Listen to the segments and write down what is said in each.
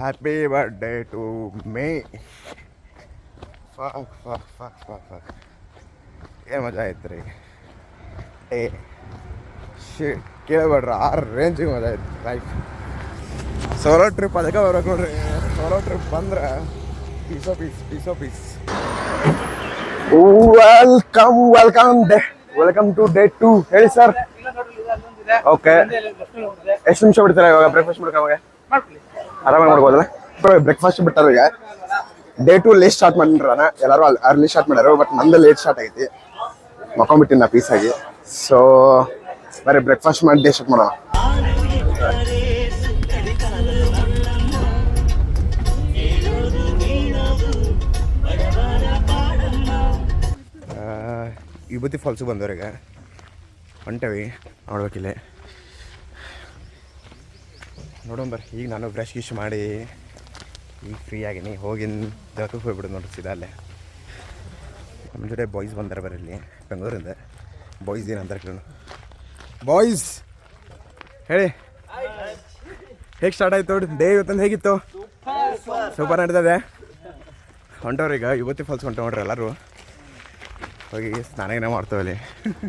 Happy birthday to me. Fuck ಏನು ಮಜಾ ಆಯ್ತು ರೀ. ಕೇಳಬೇಡ್ರಿ, ಆ ರೇಂಜಿಗೆ ಮಜಾ ಆಯ್ತು ಲೈಫ್. ಸೋಲೋ ಟ್ರಿಪ್ ಅದಕ್ಕೆ ಬರ್ಬೇಕು ನೋಡ್ರಿ. ಸೋಲೋ ಟ್ರಿಪ್ ಬಂದ್ರೆ ಪೀಸ್. Welcome to day 2. ಹೇಳಿ ಸರ್. ಓಕೆ, ಎಷ್ಟು ನಿಮಿಷ ಬಿಡ್ತಾರೆ ಇವಾಗ ಬ್ರೇಕ್ಫಾಸ್ಟ್ ಮಾಡ್ಕೊಂಡಾಗ? ಆರಾಮಾಗಿ ಮಾಡ್ಬೋದಲ್ಲ. ಬ್ರೇಕ್ಫಾಸ್ಟ್ ಬಿಟ್ಟಾರ ಈಗ. ಡೇ 2 ಲೇಟ್ ಸ್ಟಾರ್ಟ್ ಮಾಡಿರ. ಎಲ್ಲರೂ ಅರ್ಲಿ ಸ್ಟಾರ್ಟ್ ಮಾಡ್ಯಾರ, ಬಟ್ ನಂದು ಲೇಟ್ ಸ್ಟಾರ್ಟ್ ಆಗೈತಿ. ಮಕ್ಕೊಂಬಿಟ್ಟಿನಿ ನಾ ಪೀಸಾಗಿ. ಸೊ ಬರೀ ಬ್ರೇಕ್ಫಾಸ್ಟ್ ಮಾಡಿ ಡೇ ಸ್ಟಾರ್ಟ್ ಮಾಡೋಣ. ವಿಭೂತಿ ಫಾಲ್ಸು ಬಂದವ್ರಿಗೆ ಹೊಂಟೇವಿ, ನೋಡ್ಬೇಕಿಲ್ಲ. ನೋಡೋಣ ಬರ್ರಿ. ಈಗ ನಾನು ಬ್ರಷ್ ಗಿಶ್ ಮಾಡಿ ಈಗ ಫ್ರೀ ಆಗೀನಿ. ಹೋಗಿನ ಜಗಕ್ಕೆ ಹೋಗ್ಬಿಡೋದು ನೋಡ್ರಿ ಸೀದಾ ಅಲ್ಲೇ. ನಮ್ಮ ಜೊತೆ ಬಾಯ್ಸ್ ಬಂದಾರೆ ಬರೀ ಬೆಂಗಳೂರಿಂದ. ಬಾಯ್ಸ್ ಏನಂತಾರೆ ಕೇಳೋಣ. ಬಾಯ್ಸ್ ಹೇಳಿ, ಹೇಗೆ ಸ್ಟಾರ್ಟ್ ಆಯಿತು ಡೇ ಇವತ್ತಂದು? ಹೇಗಿತ್ತು? ಸೂಪರ್ ನಡೀತದೆ. ಹೊಂಟವ್ರೀಗ ವಿಭೂತಿ ಫಾಲ್ಸ್ ಹೊಂಟು ನೋಡ್ರಿ ಎಲ್ಲರೂ. ಹೋಗಿ ಸ್ನಾನ ಮಾಡ್ತೇವಲ್ಲಿ.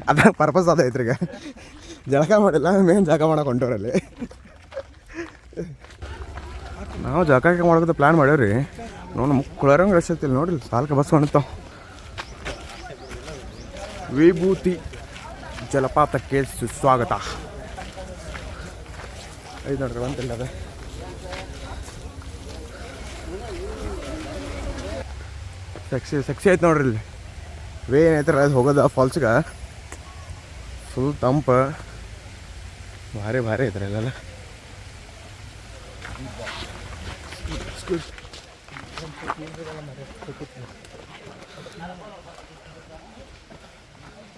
ಅದ ಪರ್ಪಸ್ ಅದೈತ್ರಿ. ಈಗ ಜಳಕ ಮಾಡಿಲ್ಲ, ಮೇನ್ ಜಳಕ ಮಾಡಕ್ಕೆ ಹೊಂಟವ್ರಲ್ಲಿ. ನಾವು ಜಳಕ ಮಾಡೋದು ಪ್ಲ್ಯಾನ್ ಮಾಡ್ಯಾವ್ರಿ. ನೋಡಿ ಮುಕ್ಕಳರಂಗೆ ರಸ್ತಿಲ್ಲ ನೋಡ್ರಿ, ಸಾಲ್ಕ ಬಸ್ ಕಾಣುತ್ತಾವ. ವಿಭೂತಿ ಜಲಪಾತಕ್ಕೆ ಸುಸ್ವಾಗತ ಐದು ನೋಡ್ರಿ, ಬಂತಿಲ್ಲ ಅದ. ಸೆಕ್ಸಿ ಆಯ್ತು ನೋಡ್ರಿ. ಇಲ್ಲಿ ವೇ ಏನೈತ್ರ ಅದು ಹೋಗೋದು ಫಾಲ್ಸ್ಗೆ. ಫುಲ್ ತಂಪು, ಭಾರಿ ಐತ್ರಿ ಅಲ್ಲೆಲ್ಲ.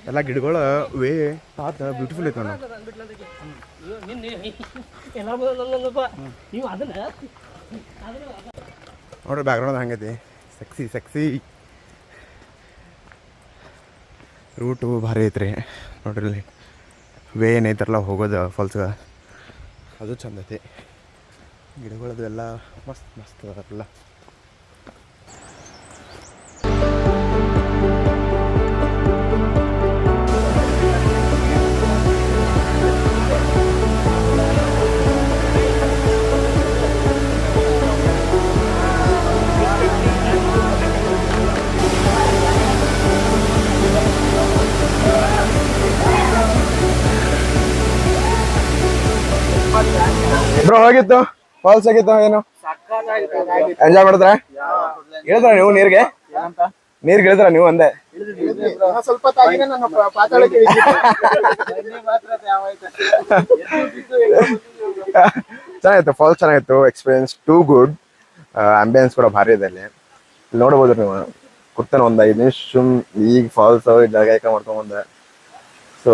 ಎಲ್ಲ ಗಿಡಗಳು ವೇ ಪಾತ ಬ್ಯೂಟಿಫುಲ್ ಐತೆ ನೋಡ್ರಿ. ಬ್ಯಾಕ್ಗ್ರೌಂಡ್ ಹಂಗೈತಿ. ಸೆಕ್ಸಿ ರೂಟು ಭಾರಿ ಐತ್ರಿ ನೋಡ್ರಿ. ವೇ ಏನೈತ್ರಲ್ಲ ಹೋಗೋದು ಫಾಲ್ಸ್ಗೆ, ಅದು ಚಂದ ಐತಿ. ಗಿಡಗಳದು ಎಲ್ಲ ಮಸ್ತ್ ಅದಲ್ಲ. ಬ್ರೋ ಹೋಗಿತ್ತು ಫಾಲ್ಸ್ ಆಗಿತ್ತು, ಏನು ಎಂಜಾಯ್ ಮಾಡಿದ್ರ? ಇಳಿದ್ರ ನೀವು ನೀರ್ಗೆ ಇಳಿದ್ರ ನೀವು? ಅಂದೆ ಸ್ವಲ್ಪ ಚೆನ್ನಾಗಿತ್ತು, ಫಾಲ್ಸ್ ಚೆನ್ನಾಗಿತ್ತು. Experience too good. ಆಂಬಿಯನ್ಸ್ ಕೂಡ ಭಾರಿ ಇದೆ ಅಲ್ಲಿ. ನೋಡ್ಬೋದು ನೀವು. ಕೂತಾನೆ ಒಂದು 5 ನಿಮಿಷ ಈಗ ಫಾಲ್ಸ್ ಜಾಗ ಮಾಡ್ಕೊಂಬಂದೆ. ಸೊ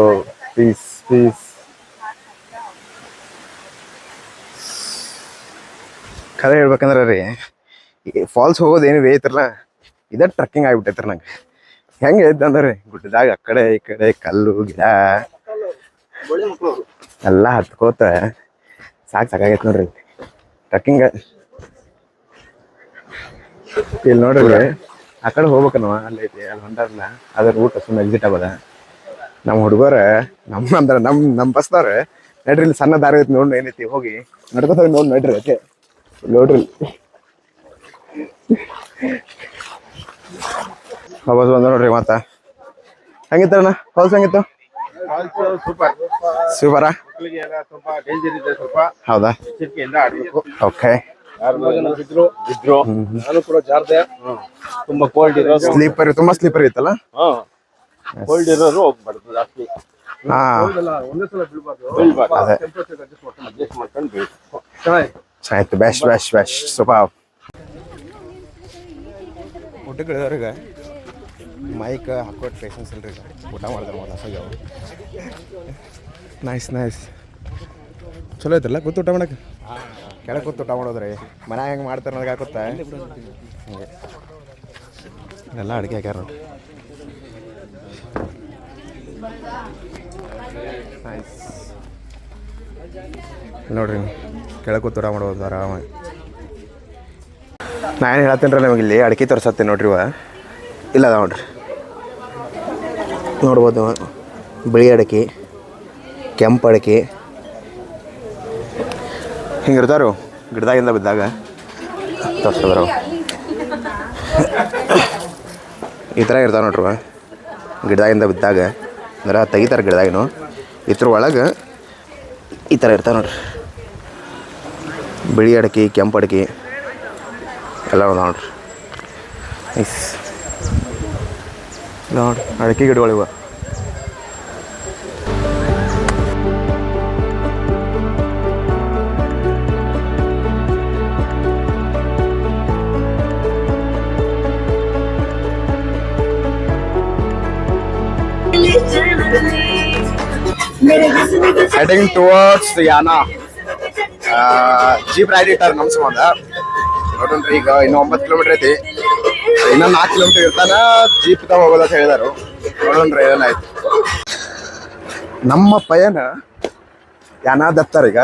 ಪೀಸ್ ಕರೆ ಹೇಳ್ಬೇಕಂದ್ರೆ ರೀ, ಫಾಲ್ಸ್ ಹೋಗೋದು ಏನು ವೇ ಐತ್ರಲ್ಲ, ಇದೇ ಟ್ರಕ್ಕಿಂಗ್ ಆಗಿಬಿಟ್ಟೈತ್ರಿ ನಂಗೆ. ಹೆಂಗೆ ಐತೆ ಅಂದ್ರೆ ಗುಡ್ಡದಾಗ ಆ ಕಡೆ ಈ ಕಡೆ ಕಲ್ಲು ಗಿಡ ಎಲ್ಲ ಹತ್ಕೋತ ಸಾಕಾಗೈತೆ ನೋಡ್ರಿ ಟ್ರಕ್ಕಿಂಗ್. ಇಲ್ಲಿ ನೋಡ್ರಿ ಆ ಕಡೆ ಹೋಗ್ಬೇಕನ್ನವ, ಅಲ್ಲಿ ಐತಿ, ಅಲ್ಲಿ ಹೊಂಟಾರಲ್ಲ ಅದ್ರ ರೂಟ್ ಸುಮ್ಮನೆ ಎಕ್ಸಿಟ್ ಆಗೋದ. ನಮ್ಮ ಹುಡುಗರ ನಮ್ಮ ಬಸ್ದವ್ರೆ ನಡ್ರಿ, ಇಲ್ಲಿ ಸಣ್ಣ ದಾರಿ ಐತಿ ನೋಡಿ, ಏನೈತಿ ಹೋಗಿ ನಡ್ಕೋತ ನಡ್ರಿ. ಓಕೆ ನೋಡ್ರಿ ವಾಪಸ್ ಬಂದ ನೋಡ್ರಿ. ಮತ್ತ ಹೆಂಗಿತ್ತಣ್ಣ ಫಾಲ್ಸ್? ಹೆಂಗಿತ್ತು? ಸೂಪರಾ? ಹೌದಾ? ಓಕೆ. ತುಂಬಾ ಕೋಲ್ಡ್ ಇರೋ ತುಂಬಾ ಸ್ಲೀಪರ್ ಇತ್ತಲ್ಲ. ಕೋಲ್ಡ್ ಇರೋರು ಹೋಗ್ಬಾರ್ದು ಜಾಸ್ತಿ. ಚೆನ್ನಾಗಿತ್ತು. Best super. ಊಟಕ್ಕೆ ಇಳಿದವ್ರಿಗೆ ಮೈಕ್ ಹಾಕೋಟ್ ಪೇಷನ್ಸ್ ಇಲ್ರಿ. ಊಟ ಮಾಡ್ತಾರೆ ಹೊಸಾಗ್ಯಾವ. ನೈಸ್ ಚಲೋ ಐತಲ್ಲ ಕೂತು ಊಟ ಮಾಡಕ್ಕೆ. ಕೆಳಗೆ ಕೂತು ಊಟ ಮಾಡೋದ್ರಿ. ಮನ್ಯಾಗ ಹೆಂಗೆ ಮಾಡ್ತಾರೆ ನನಗೆ ಹಾಕುತ್ತಾ ಹಂಗೆ ಎಲ್ಲ ಅಡುಗೆ ಹಾಕ್ಯಾರ ನೋಡ್ರಿ. ನೈಸ್ ನೋಡ್ರಿ, ಕೆಳಗೆ ಕೂತು ಊಟ ಮಾಡ್ಬೋದು ಆರಾಮಾಗಿ. ನಾನು ಹೇಳತ್ತೇನೆ ರೀ ನಮಗೆ ಇಲ್ಲಿ ಅಡಿಕೆ ತೋರ್ಸತ್ತೆ ನೋಡ್ರಿ ಇಲ್ಲ ಅದ ನೋಡ್ರಿ ನೋಡ್ಬೋದು ಬಿಳಿ ಅಡಿಕೆ ಕೆಂಪು ಅಡಿಕೆ ಹಿಂಗಿರ್ತಾರು ಗಿಡದಾಗಿಂದ ಬಿದ್ದಾಗ ತೋರಿಸ್ತಾರ ಈ ಥರ ಇರ್ತಾವೆ ನೋಡ್ರಿ ಗಿಡದಾಗಿಂದ ಬಿದ್ದಾಗ ಅಂದ್ರೆ ತೆಗಿತಾರೆ ಗಿಡದಾಗಿನೂ ಇದ್ರ ಒಳಗೆ ಈ ಥರ ಇರ್ತಾವೆ ನೋಡ್ರಿ ಬಿಳಿ ಅಡಿಕೆ ಕೆಂಪು ಅಡಿಕೆ ಎಲ್ಲ ನೋಡ್ರಿ ನೈಸ್ ನೋಡ್ರಿ ಅಡಿಕೆ ಗಿಡಗಳಿವ heading towards Yana jeep ride ಇಟ್ಟಾರ ನಮ್ಮ ಸಂಬಂಧ ನೋಡ್ರಿ ಈಗ ಇನ್ನು 9 ಕಿಲೋಮೀಟರ್ ಐತಿ ಇನ್ನ 4 ಕಿಲೋಮೀಟರ್ ಇರ್ತಾನ ಜೀಪ್ ದಾಗ ಹೋಗೋದಂತ ಹೇಳಿದಾರು ನೋಡೋಣ್ರಿ ಏನಾಯ್ತು ನಮ್ಮ ಪಯಣ ಯಾನಾದ್ ಹತ್ತಾರ ಈಗ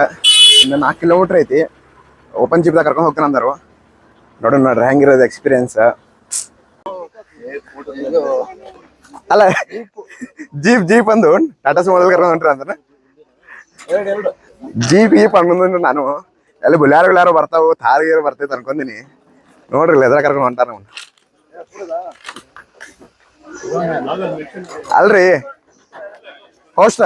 ಇನ್ನು 4 ಕಿಲೋಮೀಟರ್ ಐತಿ ಓಪನ್ ಜೀಪ್ ದಾಗ ಕರ್ಕೊಂಡು ಹೋಗ್ತಾನ ಅಂದಾರು ನೋಡ್ರಿ ಹೆಂಗಿರೋದು ಎಕ್ಸ್ಪೀರಿಯನ್ಸ್ ಅಲ್ಲ ಜೀಪ್ ಅಂದು ಟಾಟಾ ಸುಮೋದಲ್ಲಿ ಕರ್ಕೊಂಡು ಹೊಂಟ್ರಿ ಅಂದ್ರೆ ಜೀಪ್ ಅನ್ಕೊಂಡ್ರೆ ನಾನು ಎಲ್ಲ ಬುಲ್ಯಾರೋ ಬರ್ತಾವು ಥಾರ್ ಗೀರ್ ಬರ್ತೈತೆ ಅನ್ಕೊಂದಿನಿ ನೋಡ್ರಿ ಎದ್ರ ಕರ್ಕೊಂಡು ಹೊಂಟಾರ ನಾವು ಅಲ್ರಿ ಹೋಷ್ಟ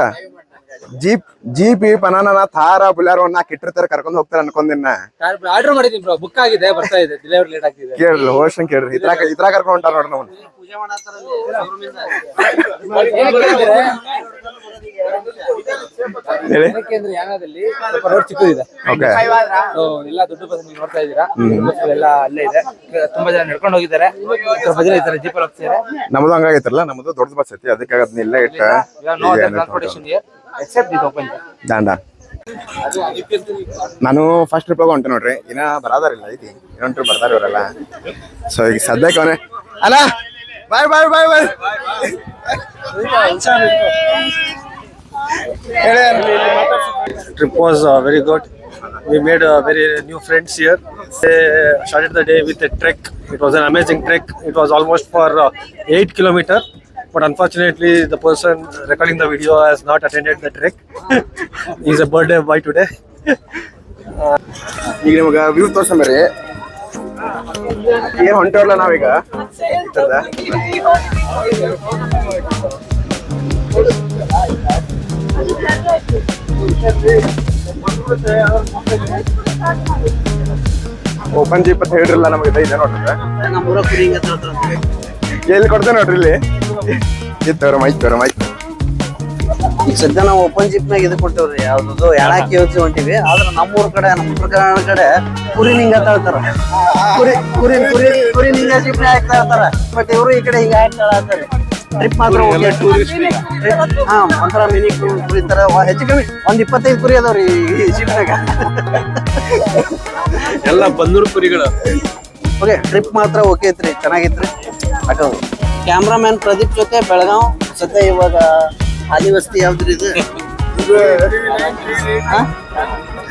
ಜೀಪ್ ಪನಾನ ಥಾರ ಬುಲ್ಯಾರೋ ಇಟ್ಟಿರ್ತಾರೆ ಕರ್ಕೊಂಡು ಹೋಗ್ತಾರೆ ಅನ್ಕೊಂದಿನ ಆರ್ಡರ್ ಮಾಡಿದೀನಿ ಬ್ರೋ ಬುಕ್ ಆಗಿದೆ ಬರ್ತಾ ಇದೆ ಡೆಲಿವರಿ ಲೇಟ್ ಆಗ್ತಿದೆ ಕೇಳ್ರಿ ಹೋಸ್ಟ್ ಕೇಳ್ರಿ ಇತ್ರ ಕರ್ಕೊಂಡು ಹೊಂಟಾರ ನೋಡ್ರಿ ನಾವು ಯಾನದಲ್ಲಿ ರೋಡ್ ಚಿಕ್ಕದಿದೆ ಎಲ್ಲ ದೊಡ್ಡ ಬಸ್ ನೀವು ನೋಡ್ತಾ ಇದ್ದೀರಾ ಎಲ್ಲ ಅಲ್ಲೇ ಇದೆ ತುಂಬಾ ಜನ ನಡ್ಕೊಂಡು ಹೋಗಿದ್ದಾರೆ ಬಜಾರ್ ಇದ್ದಾರೆ ಜೀಪಲ್ಲಿ ಹೋಗ್ತಿದ್ದಾರೆ ನಮ್ದು ಹಂಗಾಗೈತ್ರಲ್ಲ ನಮ್ದು ದೊಡ್ಡ ಬಸ್ ಐತಿ ಅದಕ್ಕೆ ಅದನ್ನ ಇಲ್ಲೇ ಇಟ್ಟ ದಾಂಡ ನಾನು ಫಸ್ಟ್ ಟ್ರಿಪ್ ಹೊಂಟೆ ನೋಡ್ರಿ ಇನ್ನ ಬರಾದಾರಿಲ್ಲ ಐತಿ ಇನ್ನೊಂದು ಟ್ರಿಪ್ ಬರ್ತಾರ ಇವರೆಲ್ಲ ಸೊ ಈಗ ಸದ್ಯಕ್ಕೆ ಅವನೇ ಅಲ್ಲ ಬಾಯ್ ಬಾಯ್ ಬಾಯ್ ಬಾಯ್ Trip was very good. We made very new friends here. They started the day with a trek. It was an amazing trek. It was almost for 8 kilometers. But unfortunately, the person recording the video has not attended the trek. He's a birthday boy today. ಈಗ ನಿಮಗೆ view ತೋರ್ಸಂಬರಿ ಏನ್ ಹೊಂಟವ್ರಲ್ಲ ನಾವೀಗ open jeep ಅಂತ ಹೇಳಿರಲ್ಲ ನಮಗೆ ಇದೆ ನೋಡ್ರಿ ಎಲ್ಲಿ ಕೊಡ್ತೇವೆ ನೋಡ್ರಿ ಇಲ್ಲಿ ಇತ್ತವ್ರ ಮೈತ್ ಈಗ ಸದ್ಯ ನಾವು ಓಪನ್ ಜಿಪ್ ನಾಗ ಇದು ಕೊಟ್ಟೇವ್ರಿ ಯಾವ್ದು ಯಾಣಾಕಿ ಯೋಚನೆ ಹೊಂಟಿವಿ ಆದ್ರೆ ನಮ್ಮೂರ್ ಕಡೆ ನಮ್ಮ ಉತ್ತರ ಕನ್ನಡ ಕಡೆ ಕುರಿ ನಿಂಗ ಅಂತ ಹೇಳ್ತಾರ ಕುರಿ ನಿಂಗ ಜಿಪ್ ಹಾಕ್ತಾ ಇರ್ತಾರ ಬಟ್ ಇವರು ಈ ಕಡೆ ಹಿಂಗ ಹಾಕ್ತಾರೆ ಟ್ರಿಪ್ ಮಾತ್ರ ಹಾ ಒಂಥರ ಮಿನಿ ಕುರಿ ತರ ಹೆಚ್ಚು ಕಮ್ಮಿ 25 ಕುರಿ ಅದಾವ್ರಿ ಈ ಜಿಪ್ನಾಗ ಎಲ್ಲ ಬಂದೂರು ಕುರಿಗಳು. ಓಕೆ ಟ್ರಿಪ್ ಮಾತ್ರ ಓಕೆ ಐತ್ರಿ ಚೆನ್ನಾಗಿತ್ರಿ ಅಟೋ ಕ್ಯಾಮ್ರಾಮ್ಯಾನ್ ಪ್ರದೀಪ್ ಜೊತೆ ಬೆಳಗಾವ್ ಸದ್ಯ ಇವಾಗ ಆದಿವಸ್ತಿ ಯಾವ್ದ್ರಿ ಇದು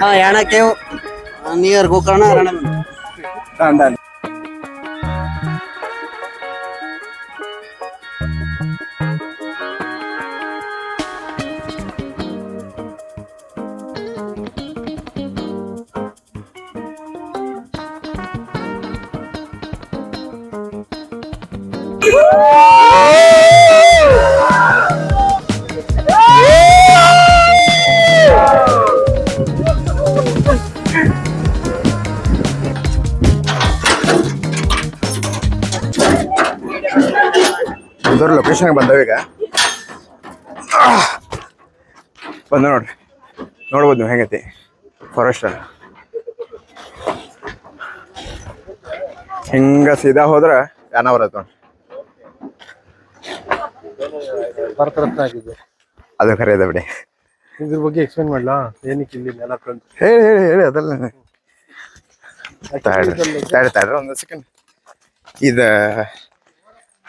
ಹಾ ಯಾಣ ಕೇವ್ ನಿಯರ್ ಗೋಕರ್ಣ ಅರಣ್ಯ ಲೊಕೇಶನ್ ಬಂದವೀಗ ಬಂದ ನೋಡ್ರಿ ನೋಡ್ಬೋದು ನೀವು ಹೆಂಗೈತಿ ಫಾರೆಸ್ಟ್ ಹಿಂಗ ಸೀದಾ ಹೋದ್ರ ಯಾನ ಬರತ್ತ ನೋಡ್ರಿ ಭಾರತರತ್ನ ಆಗಿದೆ. ಅದು ಖರೆ ಇದೆ ಬಿಡಿ. ಇದ್ರ ಬಗ್ಗೆ ಎಕ್ಸ್ಪ್ಲೇನ್ ಮಾಡ್ಲಾ ಏನಕ್ಕೆ ಇಲ್ಲಿ ನೆನಪು ಅಂತ ಹೇಳಿ ಅದಲ್ಲ ತಾಡ್ರಿ ಒಂದು ಸೆಕೆಂಡ್. ಇದು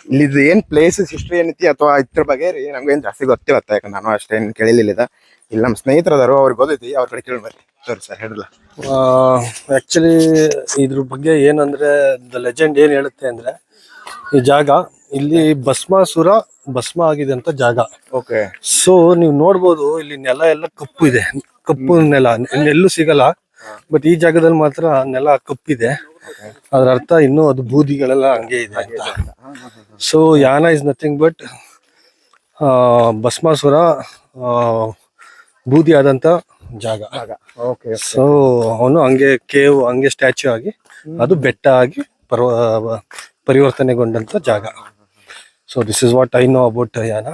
ಇಲ್ಲಿದ್ದು ಏನು ಪ್ಲೇಸಸ್ ಹಿಸ್ಟ್ರಿ ಏನೈತಿ ಅಥವಾ ಇದ್ರ ಬಗ್ಗೆ ರೀ ನಮ್ಗೇನು ಜಾಸ್ತಿ ಗೊತ್ತಿರತ್ತ, ಯಾಕಂದ್ರೆ ನಾನು ಅಷ್ಟೇನು ಕೇಳಿಲ್ಲ. ಇಲ್ಲಿ ನಮ್ಮ ಸ್ನೇಹಿತರು ಅದಾರು, ಅವ್ರಿಗೆ ಗೊತ್ತೈತಿ, ಅವ್ರ ಕಡೆ ಕೇಳಿ ಬರ್ರಿ. ಸರಿ ಸರ್ ಹೇಳಿಲ್ಲ. ಆಕ್ಚುಲಿ ಇದ್ರ ಬಗ್ಗೆ ಏನಂದ್ರೆ ದ ಲೆಜೆಂಡ್ ಏನ್ ಹೇಳುತ್ತೆ ಅಂದ್ರೆ, ಈ ಜಾಗ ಇಲ್ಲಿ ಭಸ್ಮ ಆಗಿದೆ ಅಂತ ಜಾಗ. ಓಕೆ. ಸೊ ನೀವು ನೋಡ್ಬೋದು ಇಲ್ಲಿ ನೆಲ ಎಲ್ಲ ಕಪ್ಪು ಇದೆ, ಕಪ್ಪು ನೆಲ ಎಲ್ಲೂ ಸಿಗಲ್ಲ. ಬಟ್ ಈ ಜಾಗದಲ್ಲಿ ಮಾತ್ರ ನೆಲ ಕಪ್ಪಿದೆ. ಅದ್ರ ಅರ್ಥ ಇನ್ನೂ ಅದು ಬೂದಿಗಳೆಲ್ಲ ಹಂಗೆ ಇದೆ ಅಂತ. ಸೊ ಯಾನ ಇಸ್ ನಥಿಂಗ್ ಬಟ್ ಭಸ್ಮಾಸುರ ಬೂದಿ ಆದಂತ ಜಾಗ. ಸೊ ಅವನು ಹಂಗೆ ಕೇವ್ ಹಂಗೆ ಸ್ಟ್ಯಾಚ್ಯೂ ಆಗಿ ಅದು ಬೆಟ್ಟ ಆಗಿ ಪರಿವರ್ತನೆಗೊಂಡಂತ ಜಾಗ. So this is what I know about ಯಾನ.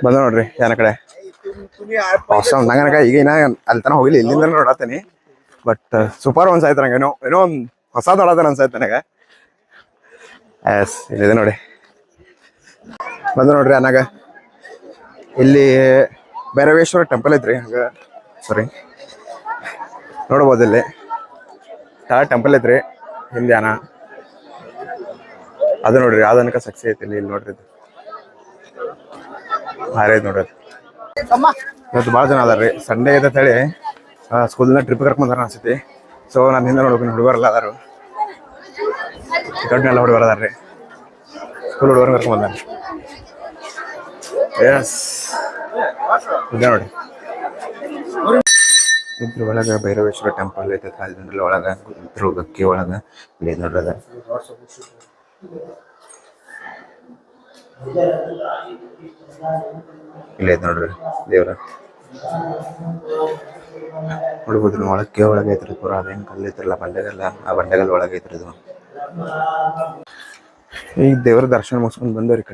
ಬಂದ ನೋಡ್ರಿ ಯಾನ ಕಡೆ ನಂಗನಕ ಈಗ ಅಲ್ಲಿ ತನ ಹೋಗಿಲ್ಲ, ಇಲ್ಲಿಂದ ನೋಡತ್ತೀನಿ. ಬಟ್ ಸೂಪರ್ ಅನ್ಸಾಯ್ತು ನಂಗೆ, ಏನೋ ಒಂದು ಹೊಸ ನೋಡೋದನ್ನ ಅನ್ಸಾಯ್ತು ನನಗೆ. ಎಸ್ ಇಲ್ಲಿದೆ ನೋಡಿ, ಬಂದ ನೋಡ್ರಿ ಅನ್ನಾಗ. ಇಲ್ಲಿ ಭೈರವೇಶ್ವರ ಟೆಂಪಲ್ ಐತ್ರಿ, ಹಂಗೆ ಸಾರಿ ನೋಡ್ಬೋದು. ಇಲ್ಲಿ ಟೆಂಪಲ್ ಐತ್ರಿ, ಹಿಂದೆ ಯಾನ ಅದು ನೋಡ್ರಿ. ಅದನಕ ಸಕ್ಸೆ ಐತಿ ಇಲ್ಲಿ ನೋಡ್ರಿ, ಭಾರಿ ಐತಿ ನೋಡ್ರಿ. ಇವತ್ತು ಭಾಳ ಜನ ಅದಾರ ರೀ, ಸಂಡೇ ಐತೆ ಹೇಳಿ ಸ್ಕೂಲ್ನ ಟ್ರಿಪ್ ಕರ್ಕೊಂಡ್ ಬಂದಾರ ಅನ್ಸತಿ. ಸೊ ನಾನು ಹಿಂದೆ ನೋಡ್ಬೇಕು, ಹುಡುಗರೆಲ್ಲ ಅದಾರು, ದೊಡ್ಡನೆಲ್ಲ ಹುಡುಗರು ಅದಾರ ರೀ, ಸ್ಕೂಲ್ ಹುಡುಗರು ಕರ್ಕೊಂಡ್ ಬಂದಾರ. ಎಸ್ ಇದೆ ನೋಡಿ, ಇದ್ರ ಒಳಗೆ ಭೈರವೇಶ್ವರ ಟೆಂಪಲ್ ಐತೆ, ರಾಜದಂಡ್ರಲ್ಲಿ ಒಳಗೆ ಗಕ್ಕಿ ಒಳಗೆ ಇಲ್ಲಿ ನೋಡ್ರಿ. ಅದ ಇಲ್ಲೇ ನೋಡ್ರಿ ದೇವ್ರ ನೋಡ್ಬೋದು. ಒಳಕ್ಕೆ ಒಳಗೆ ಐತ್ರಿ ಪೂರ, ಅದೇನು ಕಲ್ಲು ಐತ್ರಲ್ಲ ಬಂಡೆಗಲ್ಲ, ಆ ಬಂಡೆಗಲ್ ಒಳಗೆ ಐತ್ರಿ ಇದು. ಈಗ ದೇವ್ರ ದರ್ಶನ ಮುಗಿಸ್ಕೊಂಡು ಬಂದವ್ರಿ. ಈ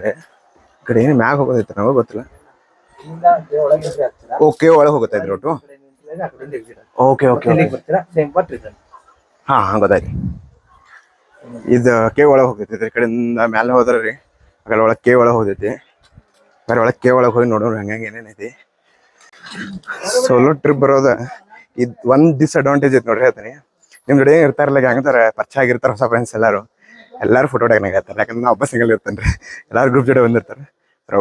ಕಡೆ ಏನು ಮ್ಯಾಗ ಹೋಗೋದೈತೆ ನಾವು ಗೊತ್ತಿಲ್ಲ. ಓಕೆ ಒಳಗೆ ಹೋಗುತ್ತಾ ಇದ್ರಿ ಒಟ್ಟು. ಓಕೆ ಓಕೆ ಹಾಂ ಹಾಂ ಗೊತ್ತಾಯ್ತು. ಇದು ಕೇವ್ ಒಳಗೆ ಹೋಗ್ತೈತಿ, ಈ ಕಡೆಯಿಂದ ಮ್ಯಾಲೆ ಹೋದ್ರೆ ರೀ ಆ ಕಡೆ ಒಳಗೆ ಕೇವ್ ಒಳಗೆ ಹೋಗ್ತೈತಿ. ಬೇರೆ ಒಳಗೆ ಕೇವ್ ಒಳಗೆ ಹೋಗಿ ನೋಡೋರು ಹಂಗಾಗಿ ಏನೇನೈತಿ. ಸೋಲೋ ಟ್ರಿಪ್ ಬರೋದ ಇದು ಒಂದು ಡಿಸ್ಅಡ್ವಾಂಟೇಜ್ ಐತೆ ನೋಡ್ರಿ. ಹೇಳ್ತೀನಿ, ನಿಮ್ಮ ಕಡೆ ಇರ್ತಾರಲ್ಲ ಹಂಗಂತಾರೆ, ಪರಿಚಯ ಆಗಿರ್ತಾರೆ ಹೊಸ ಫ್ರೆಂಡ್ಸ್ ಎಲ್ಲರೂ ಫೋಟೋ ಟ್ಯಾಗ್ನಾಗ ಹೇಳ್ತಾರೆ. ಯಾಕಂದ್ರೆ ನಾವು ಒಬ್ಬ ಸಿಂಗಲ್ ಇರ್ತೇನೆ ರೀ, ಎಲ್ಲರೂ ಗ್ರೂಪ್ ಜೊತೆ ಬಂದಿರ್ತಾರೆ.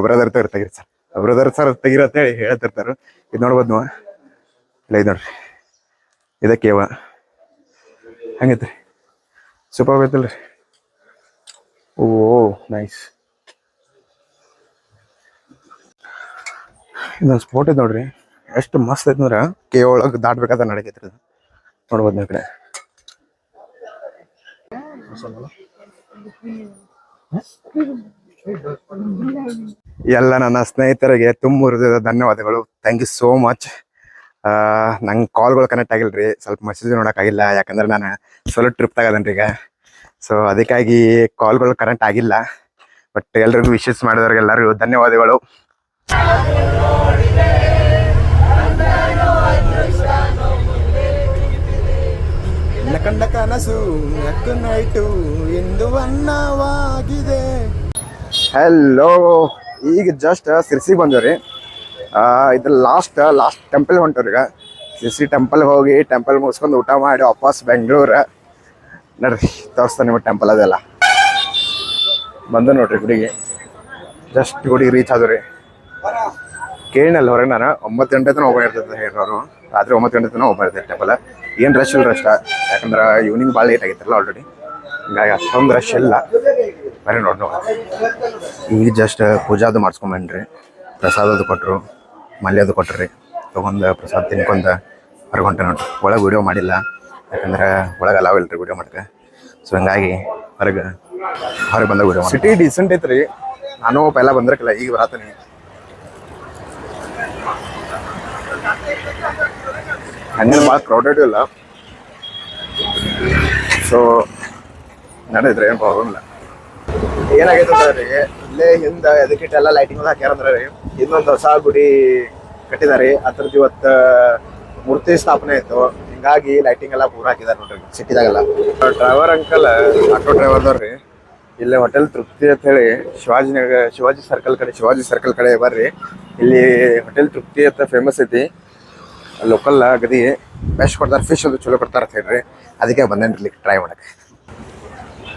ಒಬ್ಬರದರ್ ತೆಗಿರಿ ಸರ್, ಒಬ್ಬರದರ್ ಸರ್ ತೆಗಿರತ್ತೇಳಿ ಹೇಳ್ತಿರ್ತಾರೆ. ಇದು ನೋಡ್ಬೋದು ನೀವು, ಇಲ್ಲ ಇದು ನೋಡ್ರಿ, ಇದಕ್ಕೇವ ಹಂಗೈತ್ರಿ, ಸೂಪರ್ ಐತಲ್ರಿ. ಓ ನೈಸ್. ಇದೊಂದು ಸ್ಪಾಟ್ ಐತೆ ನೋಡ್ರಿ, ಎಷ್ಟು ಮಸ್ತ್ ಐತೆ ಅಂದ್ರೆ ಕೇವ್ ಒಳಗೆ ದಾಟ್ಬೇಕಾದ್ರೆ ನಡಕೈತ್ರಿ. ನೋಡ್ಬೋದು ನೀವು ಕಡೆ. ಎಲ್ಲ ನನ್ನ ಸ್ನೇಹಿತರಿಗೆ ತುಂಬ ಹೃದಯದ ಧನ್ಯವಾದಗಳು. Thank you so much. ನಂಗೆ ಕಾಲ್ಗಳು ಕನೆಕ್ಟ್ ಆಗಿಲ್ರಿ, ಸ್ವಲ್ಪ ಮೆಸೇಜ್ ನೋಡೋಕ್ಕಾಗಿಲ್ಲ, ಯಾಕಂದ್ರೆ ನಾನು ಸೋಲೋ ಟ್ರಿಪ್ ತಗೋದನ್ರಿ ಈಗ. ಸೊ ಅದಕ್ಕಾಗಿ ಕಾಲ್ಗಳು ಕನೆಕ್ಟ್ ಆಗಿಲ್ಲ. ಬಟ್ ಎಲ್ರಿಗೂ ವಿಶಸ್ ಮಾಡಿದವ್ರಿಗೆಲ್ಲರಿಗೂ ಧನ್ಯವಾದಗಳು. ಕಂಡ ಕನಸು ನೈಟು ಎಂದು ಅನ್ನವಾಗಿದೆ. ಹಲೋ, ಈಗ ಜಸ್ಟ್ ಸಿರ್ಸಿಗೆ ಬಂದವ್ರಿ. ಇದು ಲಾಸ್ಟ್ ಟೆಂಪಲ್ ಹೊಂಟವ್ರಿ. ಈಗ ಸಿರ್ಸಿ ಟೆಂಪಲ್ಗೆ ಹೋಗಿ ಟೆಂಪಲ್ ಮುಗಿಸ್ಕೊಂಡು ಊಟ ಮಾಡಿ ವಾಪಸ್ ಬೆಂಗಳೂರು ನೋಡ್ರಿ. ತೋರಿಸ್ತಾನೆ ನಿಮ್ಮ ಟೆಂಪಲ್ ಅದೆಲ್ಲ ಬಂದು ನೋಡ್ರಿ. ಗುಡಿಗೆ ಜಸ್ಟ್ ಗುಡಿಗೆ ರೀಚ್ ಆದ್ರಿ. ಕೇಳಿನಲ್ಲ ಹೊರಗೆ ನಾನು 9 ಗಂಟೆ ತನಕ ಹೋಗಿರ್ತದೆ ಹೇಳಿರೋರು. ರಾತ್ರಿ 9 ಗಂಟೆ ತನಕ ಹೋಗ್ಬರ್ತೈತೆ ಟೆಂಪಲ್. ಏನು ರಶ್ ಇಲ್ಲ ರಷ್ಟ, ಯಾಕಂದ್ರೆ ಈವ್ನಿಂಗ್ ಭಾಳ ಲೇಟ್ ಆಗಿತ್ತಲ್ಲ ಆಲ್ರೆಡಿ, ಹಿಂಗಾಗಿ ಅಷ್ಟೊಂದು ರಶ್ ಇಲ್ಲ. ಬರೀ ನೋಡಿ ಈಗ ಜಸ್ಟ್ ಪೂಜಾದು ಮಾಡಿಸ್ಕೊಂಬನ್ರಿ. ಪ್ರಸಾದದು ಕೊಟ್ಟರು, ಮಲ್ಯದು ಕೊಟ್ರಿ. ತೊಗೊಂಡು ಪ್ರಸಾದ ತಿನ್ಕೊಂತ ಹೊರಗೊಂಟೆ ನೋಡ್ರಿ. ಒಳಗೆ ವೀಡಿಯೋ ಮಾಡಿಲ್ಲ, ಯಾಕಂದ್ರೆ ಒಳಗೆ ಅಲಾವ್ ಇಲ್ರಿ ವೀಡಿಯೋ ಮಾಡಕ್ಕೆ. ಸೊ ಹಂಗಾಗಿ ಹೊರಗೆ ಬಂದಾಗ ವೀಡಿಯೋ. ಸಿಟಿ ಡೀಸೆಂಟ್ ಐತ್ರಿ. ನಾನು ಪೈಲ ಬಂದಿರಕಿಲ್ಲ, ಈಗ ಬರತ್ತೀನಿ. ಹಂಗೇನು ಭಾಳ ಕ್ರೌಡೆಡ್ ಇಲ್ಲ. ಸೊ ನಡೆದ್ರಿ, ಏನು ಪ್ರಾಬ್ಲಮ್ ಇಲ್ಲ. ಏನಾಗೈತೆ ಅಂದ್ರೆ ರೀ, ಇಲ್ಲೇ ಹಿಂದೆ ಎದಕ್ಕಿಟ್ಟೆಲ್ಲ ಲೈಟಿಂಗ್ ಹಾಕ್ಯಾರಂದ್ರೆ ರೀ, ಇನ್ನೊಂದು ಹೊಸ ಗುಡಿ ಕಟ್ಟಿದಾರೆ. ಅದ್ರದ್ದು ಇವತ್ತು ಮೂರ್ತಿ ಸ್ಥಾಪನೆ ಆಯಿತು, ಹಿಂಗಾಗಿ ಲೈಟಿಂಗ್ ಎಲ್ಲ ಪೂರ ಹಾಕಿದಾರೆ ನೋಡ್ರಿ ಸಿಟಿದಾಗೆಲ್ಲ. ಡ್ರೈವರ್ ಅಂಕಲ್, ಆಟೋ ಡ್ರೈವರ್ದವ್ರಿ, ಇಲ್ಲೇ ಹೋಟೆಲ್ ತೃಪ್ತಿ ಅಂತ ಹೇಳಿ ಶಿವಾಜಿ ಸರ್ಕಲ್ ಕಡೆ ಬರ್ರಿ. ಇಲ್ಲಿ ಹೋಟೆಲ್ ತೃಪ್ತಿ ಅಂತ ಫೇಮಸ್ ಐತಿ. ಲೋಕಲ್ ಗದಿ ಬೆಸ್ಟ್ ಕೊಡ್ತಾರೆ, ಫಿಶ್ ಅದು ಚಲೋ ಕೊಡ್ತಾರೆ ಅಂತ ಹೇಳ್ರಿ. ಅದಕ್ಕೆ ಬಂದೇನ್ರಿ ಟ್ರೈ ಮಾಡಕ್ಕೆ.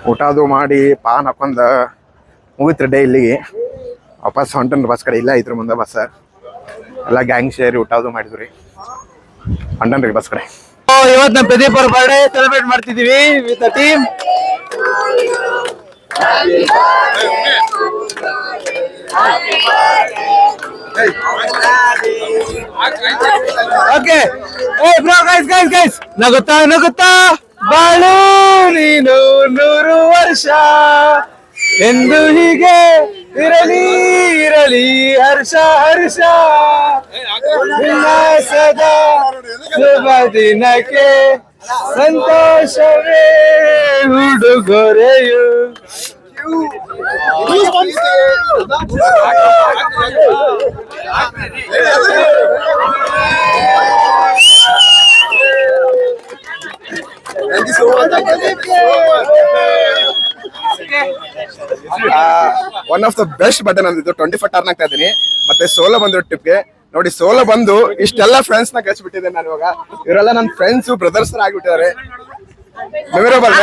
ಊಟ ಅದು ಮಾಡಿ ಪಾನ್ ಹಾಕೊಂಡು ಮುಗಿತ್ರಿ ಡೇ ಇಲ್ಲಿಗೆ ವಾಪಸ್ ಹೊಂಟನ್ ಬಸ್ ಕಡೆ ಇಲ್ಲ ಐತ್ರಿ ಮುಂದೆ ಬಸ್ ಎಲ್ಲ ಗ್ಯಾಂಗ್ ಸೇರಿ ಊಟ ಅದು ಮಾಡಿದ್ವಿ ರೀ ಹೊಂಟನ್ರಿ ಬಸ್ ಕಡೆ. ಇವತ್ತು ನಮ್ಮ ಪ್ರದೀಪ್ ಅವ್ರ ಬರ್ಡೇ ಸೆಲೆಬ್ರೇಟ್ ಮಾಡ್ತಿದೀವಿ with the team. Okay bro guys ನಗುತ್ತಾ ಬಾಳು ನೀನು 100 ವರ್ಷ ಎಂದು ಹೀಗೆ ಇರಲಿ ಹರ್ಷ ಸದಾ ಶುಭ ದಿನಕ್ಕೆ ಸಂತೋಷವೇ ಉಡುಗೊರೆಯು. One of the best button ಅಂದಿದ್ದು 24 ಟರ್ನ್ ಆಗ್ತಾ ಇದೀನಿ. ಮತ್ತೆ ಸೋಲೋ ಬಂದ್ರು ಟ್ರಿಪ್ಗೆ ನೋಡಿ. ಸೋಲೋ ಬಂದು ಇಷ್ಟೆಲ್ಲ ಫ್ರೆಂಡ್ಸ್ ನ ಕಚ್ಬಿಟ್ಟಿದ್ದೇನೆ ನಾನು ಇವಾಗ. ಇವರೆಲ್ಲ ನನ್ನ ಫ್ರೆಂಡ್ಸ್ ಬ್ರದರ್ಸ್ ಆಗಿಬಿಟ್ಟಿದ್ದಾರೆ. ಮೆಮೊರೇಬಲ್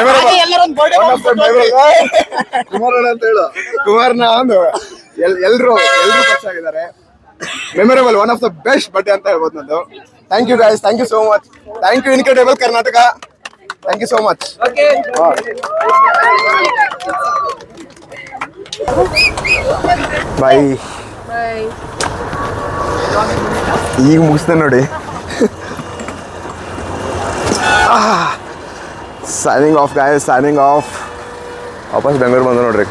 ಕುಮಾರಣ್ಣ ಅಂತ ಹೇಳು. ಕುಮಾರ್ನ ಒಂದು ಎಲ್ರು ಪರಿಚಯ ಆಗಿದ್ದಾರೆ. Memorable one of the best ಬಟ್ಟೆ ಅಂತ ಹೇಳ್ಬೋದು ನಂದು. Thank you guys, thank you so much. Thank you incredible Karnataka. Thank you so much. Bye. ಈಗ ಮುಗಿಸ್ದೆ ನೋಡಿ. Signing off guys, signing off. ವಾಪಸ್ ಬೆಂಗಳೂರು ಬಂದು ನೋಡ್ರಿ.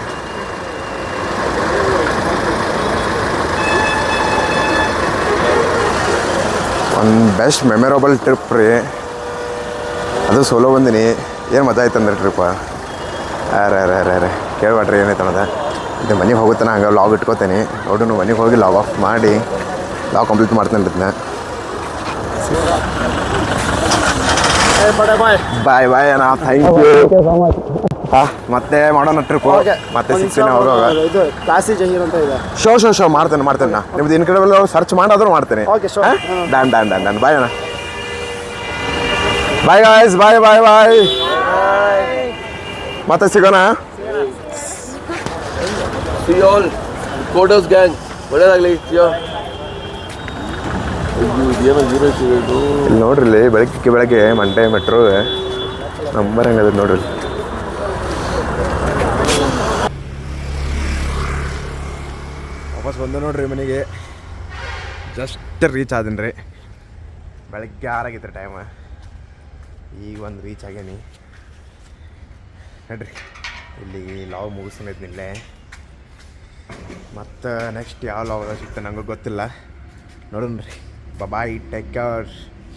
ಒಂದು ಬೆಸ್ಟ್ ಮೆಮೊರೇಬಲ್ ಟ್ರಿಪ್ ರೀ ಅದು. ಸೋಲೋ ಬಂದಿನಿ. ಏನು ಮಜಾ ಆಯ್ತಂದ್ರೆ ಟ್ರಿಪ್ಪ. ಅರೆ ಕೇಳ್ಬೇಡ್ರಿ ಏನೈತೆ ಅನ್ನೋದು. ಇದು ಮನೆಗೆ ಹೋಗುತ್ತಾನೆ ಹಂಗೆ ಲಾಗ್ ಇಟ್ಕೋತೀನಿ. ನೋಡು ಮನೆಗೆ ಹೋಗಿ ಲಾಗ್ ಆಫ್ ಮಾಡಿ ಲಾಗ್ ಕಂಪ್ಲೀಟ್ ಮಾಡ್ತೇನೆ ಇದನ್ನ. ಬಾಯ್ ಬಾಯ್ ಅಣ್ಣ, ಥ್ಯಾಂಕ್ ಯು. ಹಾಂ ಮತ್ತೆ ಮಾಡೋಣ ಟ್ರಿಪ್. ಮತ್ತೆ ಸಿಗ್ತೀನಿ ಹೋಗುವಾಗ. ಕ್ಲಾಸಿ ಜಹೀರ್ ಅಂತ ಇದೆ. ಶೋ ಮಾಡ್ತೇನೆ ನಾ. ನಿಮ್ದು ಇನ್ಕ್ರೆಡಿಬಲ್ ಸರ್ಚ್ ಮಾಡೋದ್ರು ಮಾಡ್ತೇನೆ. ಡನ್ ಬಾಯ್ ಅಣ್ಣ. ಬಾಯ್ ಗಾಯ್ಸ್, ಬಾಯ್. ಮತ್ತೆ ಸಿಗೋಣ. See you all. Kodos gang. ಒಳ್ಳೆದಾಗಲಿ. ಇಲ್ಲಿ ನೋಡ್ರಿ, ಬೆಳಗ್ಗೆ ಮಂಡ್ಯ ಮೆಟ್ರೋ ನಂಬರ್ ಹೆಂಗದ ನೋಡ್ರಿ. ವಾಪಸ್ ಬಂದು ನೋಡ್ರಿ ಮನೆಗೆ. ಜಸ್ಟ್ ರೀಚ್ ಆದೀನಿ ರೀ. ಬೆಳಗ್ಗೆ 6 ಆಗೈತೆ ರೀ ಟೈಮ್. ಈಗ ಒಂದು ರೀಚ್ ಆಗೇನಿ ನೋಡ್ರಿ. ಇಲ್ಲಿ ಲಾವ್ ಮುಗಿಸ್ಕೊಂಡೈತಿ ಇಲ್ಲೇ. ಮತ್ತು ನೆಕ್ಸ್ಟ್ ಯಾವ ಲಾವ್ ಸಿಗ್ತಾನೆ ನಂಗೆ ಗೊತ್ತಿಲ್ಲ. ನೋಡೋಣ ರೀ. ಬಾಯ್, ಟೇಕ್ ಕೇರ್.